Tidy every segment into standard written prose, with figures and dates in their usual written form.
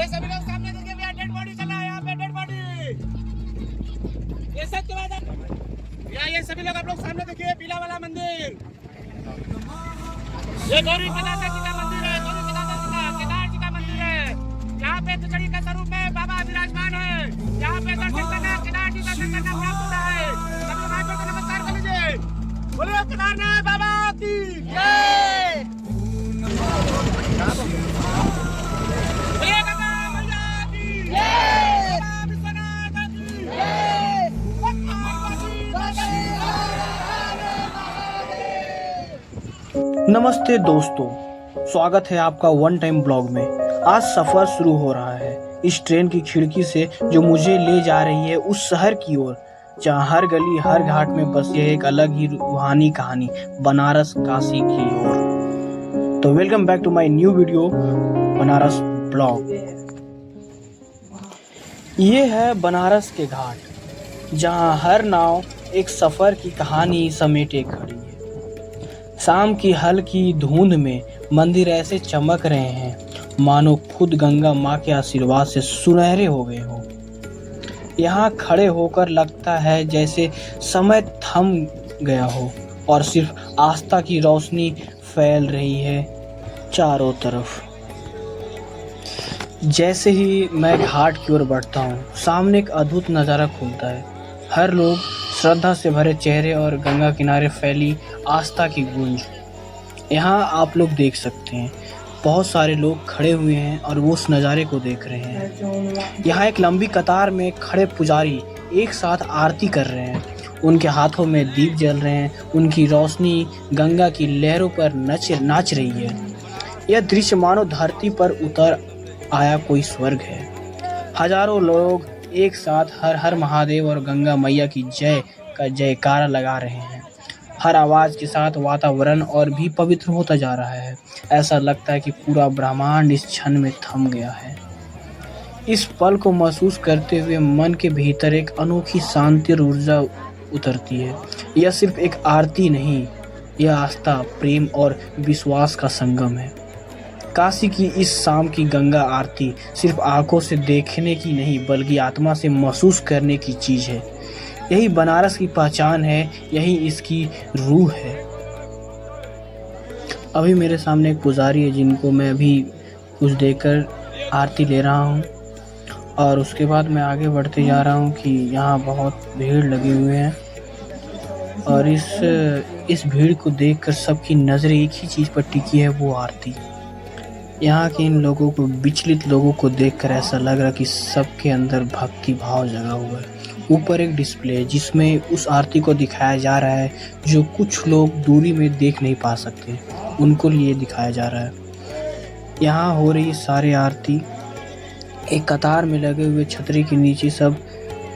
ये सभी लोग सामने देखिए, भैया डेड बॉडी चला है यहाँ पे, डेड बॉडी। ये सच बात है भैया, ये सभी लोग आप लोग सामने देखिए, पीला वाला मंदिर, ये गौरी कलाधर जी का मंदिर है, गौरी कलाधर जी का, केदार जी का मंदिर है। यहाँ पे खिचड़ी के स्वरूप में बाबा विराजमान है। यहाँ पे दर्शन करना, केदार जी का दर्शन करना प्राप्त होता है। सभी भाई को नमस्कार कर लीजिए, बोलिए केदारनाथ बाबा की जय। नमस्ते दोस्तों, स्वागत है आपका वन टाइम ब्लॉग में। आज सफ़र शुरू हो रहा है इस ट्रेन की खिड़की से जो मुझे ले जा रही है उस शहर की ओर जहाँ हर गली हर घाट में बसी है एक अलग ही रूहानी कहानी, बनारस काशी की ओर। तो welcome back to my new video Banaras blog. ये है बनारस के घाट जहाँ हर नाव एक सफ़र की कहानी समेटे खड़ी है। शाम की हल्की धुंध में मंदिर ऐसे चमक रहे हैं मानो खुद गंगा माँ के आशीर्वाद से सुनहरे हो गए हों। यहाँ खड़े होकर लगता है जैसे समय थम गया हो और सिर्फ आस्था की रोशनी फैल रही है चारों तरफ। जैसे ही मैं घाट की ओर बढ़ता हूँ, सामने एक अद्भुत नज़ारा खुलता है। हर लोग श्रद्धा से भरे चेहरे और गंगा किनारे फैली आस्था की गूंज। यहाँ आप लोग देख सकते हैं, बहुत सारे लोग खड़े हुए हैं और वो उस नज़ारे को देख रहे हैं। यहाँ एक लंबी कतार में खड़े पुजारी एक साथ आरती कर रहे हैं। उनके हाथों में दीप जल रहे हैं, उनकी रोशनी गंगा की लहरों पर नाच रही है। यह दृश्य मानो धरती पर उतर आया कोई स्वर्ग है। हजारों लोग एक साथ हर हर महादेव और गंगा मैया की जय का जयकारा लगा रहे हैं। हर आवाज़ के साथ वातावरण और भी पवित्र होता जा रहा है। ऐसा लगता है कि पूरा ब्रह्मांड इस क्षण में थम गया है। इस पल को महसूस करते हुए मन के भीतर एक अनोखी शांति और ऊर्जा उतरती है। यह सिर्फ एक आरती नहीं, यह आस्था, प्रेम और विश्वास का संगम है। काशी की इस शाम की गंगा आरती सिर्फ आंखों से देखने की नहीं बल्कि आत्मा से महसूस करने की चीज़ है। यही बनारस की पहचान है, यही इसकी रूह है। अभी मेरे सामने एक पुजारी है जिनको मैं अभी कुछ देकर आरती ले रहा हूँ और उसके बाद मैं आगे बढ़ते जा रहा हूँ कि यहाँ बहुत भीड़ लगे हुए हैं और इस भीड़ को देखकर सबकी नज़रें एक ही चीज़ पर टिकी है, वो आरती। यहाँ के इन लोगों को, विचलित लोगों को देखकर ऐसा लग रहा कि सबके अंदर भक्ति भाव जगा हुआ है। ऊपर एक डिस्प्ले है जिसमें उस आरती को दिखाया जा रहा है जो कुछ लोग दूरी में देख नहीं पा सकते, उनको लिए दिखाया जा रहा है। यहाँ हो रही सारी आरती एक कतार में लगे हुए छतरी के नीचे सब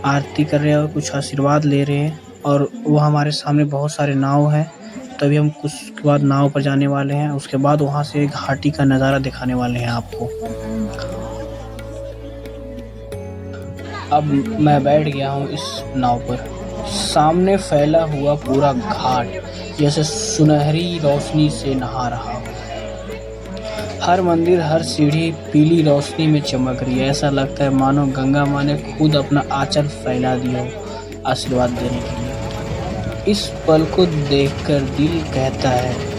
आरती कर रहे हैं और कुछ आशीर्वाद ले रहे हैं। और वो हमारे सामने बहुत सारे नाव हैं, तभी हम कुछ के बाद नाव पर जाने वाले हैं। उसके बाद वहाँ से घाटी का नज़ारा दिखाने वाले हैं आपको। अब मैं बैठ गया हूँ इस नाव पर। सामने फैला हुआ पूरा घाट जैसे सुनहरी रोशनी से नहा रहा हो। हर मंदिर, हर सीढ़ी पीली रोशनी में चमक रही है। ऐसा लगता है मानो गंगा माँ ने खुद अपना आंचल फैला दिया हो आशीर्वाद देने के लिए। इस पल को देखकर दिल कहता है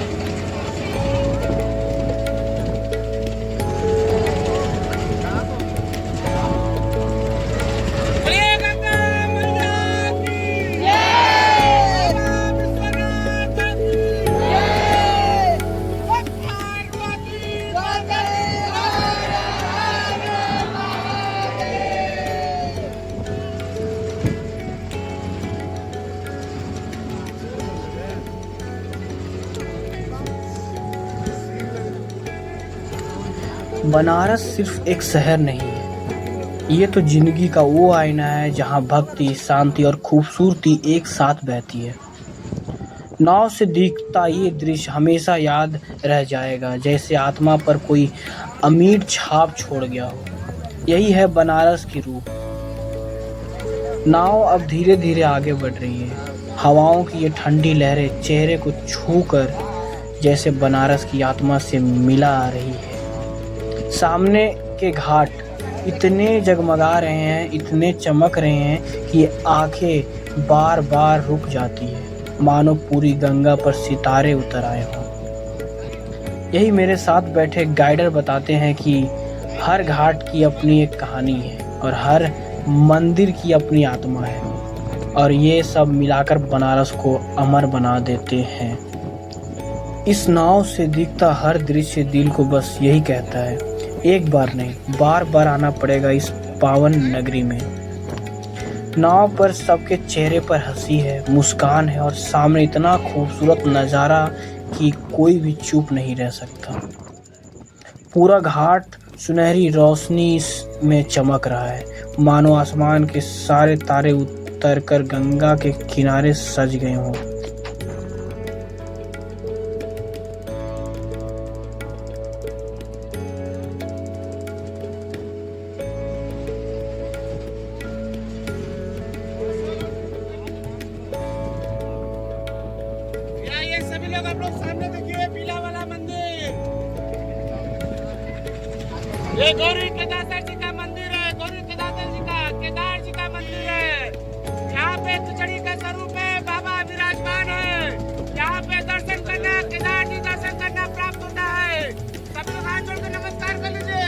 बनारस सिर्फ एक शहर नहीं है, ये तो जिंदगी का वो आईना है जहाँ भक्ति, शांति और खूबसूरती एक साथ बहती है। नाव से दिखता ये दृश्य हमेशा याद रह जाएगा, जैसे आत्मा पर कोई अमिट छाप छोड़ गया हो। यही है बनारस की रूह। नाव अब धीरे धीरे आगे बढ़ रही है। हवाओं की ये ठंडी लहरें चेहरे को छूकर जैसे बनारस की आत्मा से मिला आ रही है। सामने के घाट इतने जगमगा रहे हैं, इतने चमक रहे हैं कि आंखें बार बार रुक जाती है, मानो पूरी गंगा पर सितारे उतर आए हों। यही मेरे साथ बैठे गाइडर बताते हैं कि हर घाट की अपनी एक कहानी है और हर मंदिर की अपनी आत्मा है, और ये सब मिलाकर बनारस को अमर बना देते हैं। इस नाव से दिखता हर दृश्य दिल को बस यही कहता है, एक बार नहीं बार बार आना पड़ेगा इस पावन नगरी में। नाव पर सबके चेहरे पर हंसी है, मुस्कान है और सामने इतना खूबसूरत नज़ारा कि कोई भी चुप नहीं रह सकता। पूरा घाट सुनहरी रोशनी में चमक रहा है, मानो आसमान के सारे तारे उतरकर गंगा के किनारे सज गए हों। ये सभी लोग आप लोग सामने देखिए पीला वाला मंदिर, ये गौरी केदार जी का मंदिर है। गौरी केदार जी का केदार जी का मंदिर है। यहाँ पे खिचड़ी का स्वरूप है, बाबा विराजमान है। यहाँ पे दर्शन करना, केदार जी दर्शन करना प्राप्त होता है। सभी लोग हाथ जोड़कर नमस्कार कर लीजिए।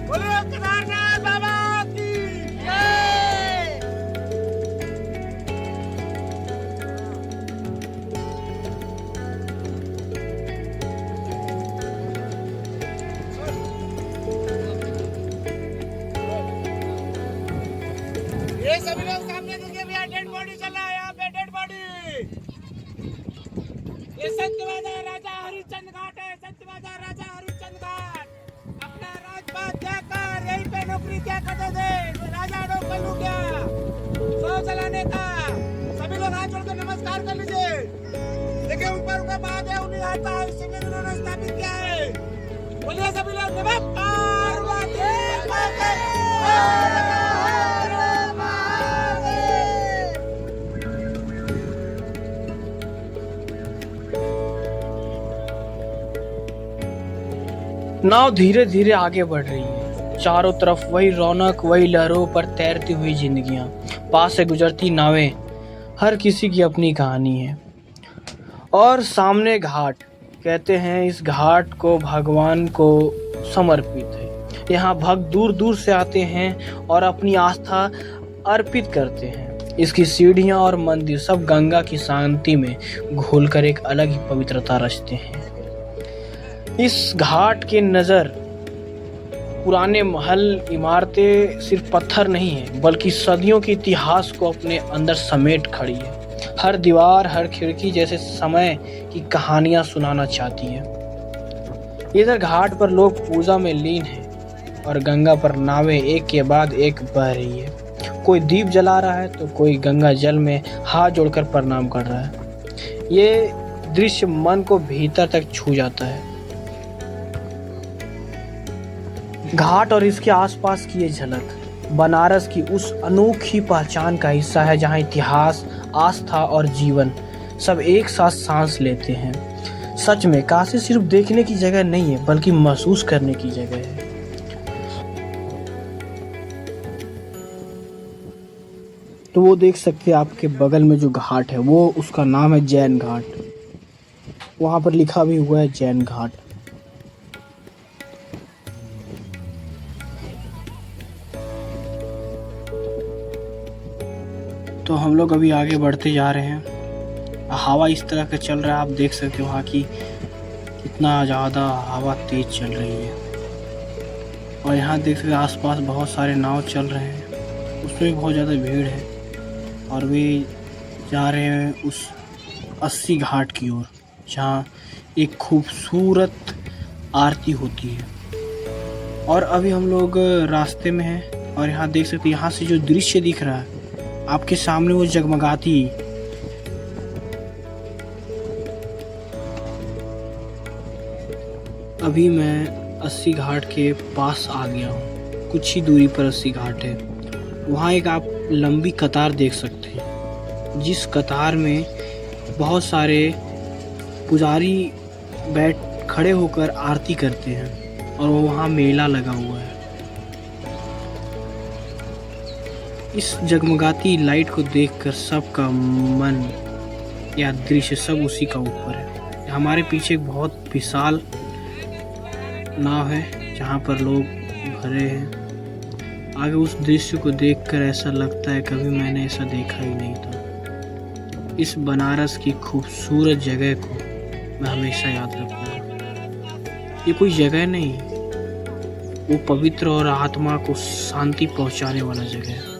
बोलो केदारनाथ बाबा की जय। ये सभी लोग सामने देखिए भैया, डेड बॉडी चल रहा है यहाँ पे, डेड बॉडी। ये सत्यवादा राजा हरिश्चंद्र घाट है, सत्यवादा राजा हरिश्चंद्र घाट। अपना राजपाट जाकर यहीं पे नौकरी क्या करते थे राजा डोकलू क्या, सौ चलाने का। सभी लोग हाथ जोड़कर नमस्कार कर लीजिए। देखिए ऊपर का महादेव उन्हीं हाथ का उन्होंने स्थापित किया है। बोलिए सभी लोग नमः पार्वती माता की। नाव धीरे धीरे आगे बढ़ रही है, चारों तरफ वही रौनक, वही लहरों पर तैरती हुई जिंदगियां, पास से गुजरती नावें, हर किसी की अपनी कहानी है। और सामने घाट, कहते हैं इस घाट को भगवान को समर्पित है। यहाँ भक्त दूर दूर से आते हैं और अपनी आस्था अर्पित करते हैं। इसकी सीढ़ियाँ और मंदिर सब गंगा की शांति में घुलकर एक अलग ही पवित्रता रचते हैं। इस घाट के नज़र पुराने महल, इमारतें सिर्फ पत्थर नहीं है, बल्कि सदियों के इतिहास को अपने अंदर समेट खड़ी है। हर दीवार, हर खिड़की जैसे समय की कहानियां सुनाना चाहती है। इधर घाट पर लोग पूजा में लीन हैं और गंगा पर नावें एक के बाद एक बह रही है। कोई दीप जला रहा है तो कोई गंगा जल में हाथ जोड़कर प्रणाम कर रहा है। ये दृश्य मन को भीतर तक छू जाता है। घाट और इसके आसपास की ये झलक बनारस की उस अनोखी पहचान का हिस्सा है, जहाँ इतिहास, आस्था और जीवन सब एक साथ सांस लेते हैं। सच में काशी सिर्फ देखने की जगह नहीं है, बल्कि महसूस करने की जगह है। तो वो देख सकते हैं आपके बगल में जो घाट है, वो उसका नाम है जैन घाट। वहाँ पर लिखा भी हुआ है जैन घाट। तो हम लोग अभी आगे बढ़ते जा रहे हैं। हवा इस तरह का चल रहा है, आप देख सकते हो वहाँ की कितना ज़्यादा हवा तेज चल रही है। और यहाँ देख सकते आसपास बहुत सारे नाव चल रहे हैं, उसमें भी बहुत ज़्यादा भीड़ है। और वे जा रहे हैं उस 80 घाट की ओर, जहाँ एक खूबसूरत आरती होती है। और अभी हम लोग रास्ते में हैं और यहाँ देख सकते यहाँ से जो दृश्य दिख रहा है आपके सामने, वो जगमगाती। अभी मैं 80 घाट के पास आ गया हूँ। कुछ ही दूरी पर 80 घाट है। वहाँ एक आप लंबी कतार देख सकते हैं, जिस कतार में बहुत सारे पुजारी खड़े होकर आरती करते हैं और वहाँ मेला लगा हुआ है। इस जगमगाती लाइट को देखकर सबका मन या दृश्य सब उसी का ऊपर है। हमारे पीछे एक बहुत विशाल नाव है जहाँ पर लोग भरे हैं। आगे उस दृश्य को देखकर ऐसा लगता है कभी मैंने ऐसा देखा ही नहीं था। इस बनारस की खूबसूरत जगह को मैं हमेशा याद रखूंगा। ये कोई जगह नहीं, वो पवित्र और आत्मा को शांति पहुंचाने वाला जगह है।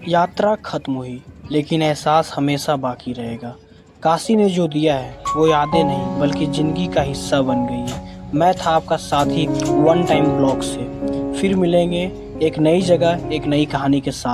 यात्रा खत्म हुई, लेकिन एहसास हमेशा बाकी रहेगा। काशी ने जो दिया है वो यादें नहीं बल्कि जिंदगी का हिस्सा बन गई है। मैं था आपका साथी वन टाइम ब्लॉग से। फिर मिलेंगे एक नई जगह, एक नई कहानी के साथ।